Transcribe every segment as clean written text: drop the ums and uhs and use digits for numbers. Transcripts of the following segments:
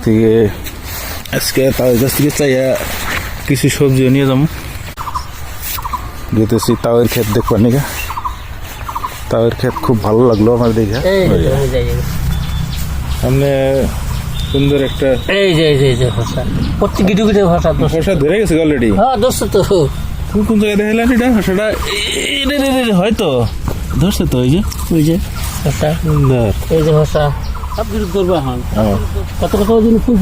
থেকে আজকে তাদের কাছ থেকে চাইয়া কিছু সবজিও নিয়ে যাবো। যেতেছি তাওয়ের ক্ষেত দেখবার নিকা। তাওয়ের ক্ষেত খুব ভালো লাগলো আমার দেখে। সামনে সুন্দর একটা এই যে ভাষা প্রত্যেক গিটু গিটু ভাষা ভাষা ধরে গেছে অলরেডি। হ্যাঁ দোস্ত তো কোন জায়গায় দেখালেন এটা ভাষাটা? হয়তো ধরছে তো ওই যে ভাষা সুন্দর এই যে ভাষা সব কিছু করবো এখন কত দিন ফুল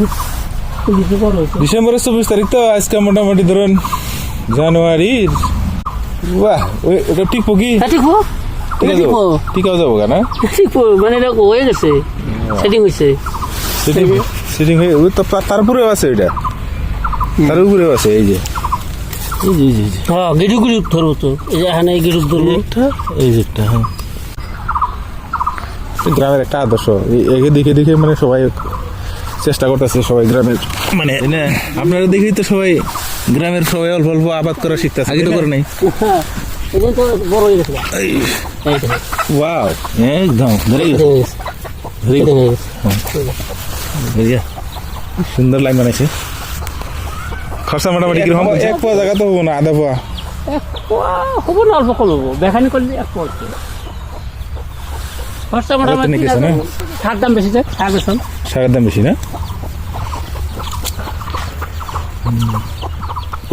দিতে বড় হয়েছে। ডিসেম্বরের 24 তারিখ তো আজকে মোটামুটি ধরুন জানুয়ারির। বাহ ওটা ঠিক কি ঠিকও যাবো কেন মানে এটা হয়ে গেছে সেটিং হয়েছে সেটিং হয়ে তো তারপরেও আছে ওইটা তার উপরেও আছে এই যে হ্যাঁ গিরু গিরু ধরবো তো এই যে এখানে গিরু ধরবো এই যে একটা। হ্যাঁ গ্রামের একটা আদর্শ একে দেখে দেখে মানে সবাই চেষ্টা করতেছে সবাই গ্রামের মানে আপনারা দেখেই তো সবাই গ্রামের সবাই অল্প অল্প আবাদ করা শিখতেছে। আগে তো করে নাই। বড় হয়ে গেছে ওয়াও একদম সুন্দর লাইন বানাইছে। খরচা মোটামুটি কিরকম? 1 পোয়া জায়গা তো হবো না, আধা পোয়া হবো না, অল্প কম হবো। বেখানি করলে 1 পোয়া খরচা মোটামুটি। সার দাম বেশি যায়, সারের দাম বেশি না?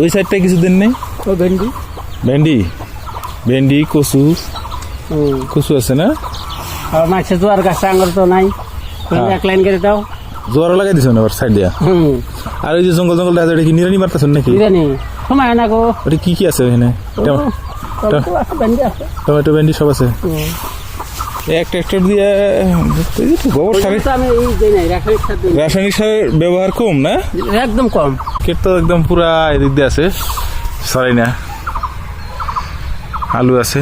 ওই সাইডটায় কিছু দিন নেই? ভেন্ডি কচু আছে না? মাছের জোয়ার গাছ আঙুর তো নাই, 1 লাইন করে দাও। জোয়ারও লাগাই দিচ্ছেন আবার সাইড দিয়া। আর ওই যে জঙ্গল আছে ওটা কি নিরানি মারতেছেন নাকি? সময় না গো। ওটা কি আছে ওখানে? টমেটো ভেন্ডি সব আছে। একটা দিয়ে গোবর সার, রাসায়নিক সারের ব্যবহার কম না? একদম কম। ক্ষেত তো একদম পুরা এদিক দিয়ে আছে, সরাই না। আলু আছে,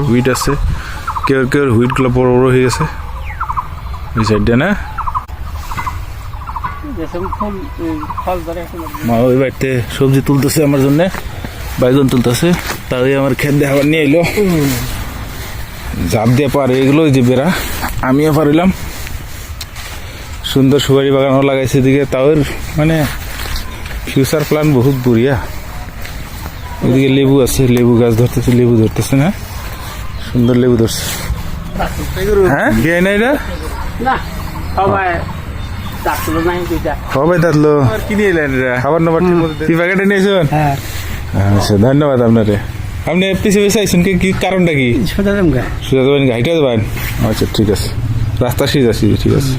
হুইট আছে, কেউ হুইট গুলো বড় বড় হয়ে গেছে এই সাইড দিয়ে না? মা ওই বাড়িতে সবজি তুলতেছে আমার জন্য, বাইগন তুলতেছে। তাই আমার ক্ষেত দিয়ে আবার নিয়ে এলো, ঝাঁপ দিয়ে পারে এগুলো যে বেড়া। আমিও পারিলাম। সুন্দর সুপারি বাগানও লাগাইছে এদিকে। তাও মানে ফিউচার প্ল্যান বহুত বড়িয়া। এদিকে লেবু আছে, লেবু গাছ ধরতেছে না? সুন্দর লেবু ধরছে। হ্যাঁ বিয়ে নাই এটা সবাই দাঁতলো কিনে এলেন খাবার নাবার কি প্যাকেটে নিয়েছেন? আচ্ছা ধন্যবাদ আপনারে। আপনি পিছিয়ে পিছিয়ে আইসুন কি কারণটা কি? সোজা যাবেন, হাইটা যাবেন? আচ্ছা ঠিক আছে, রাস্তা সিজ আছি, ঠিক আছে।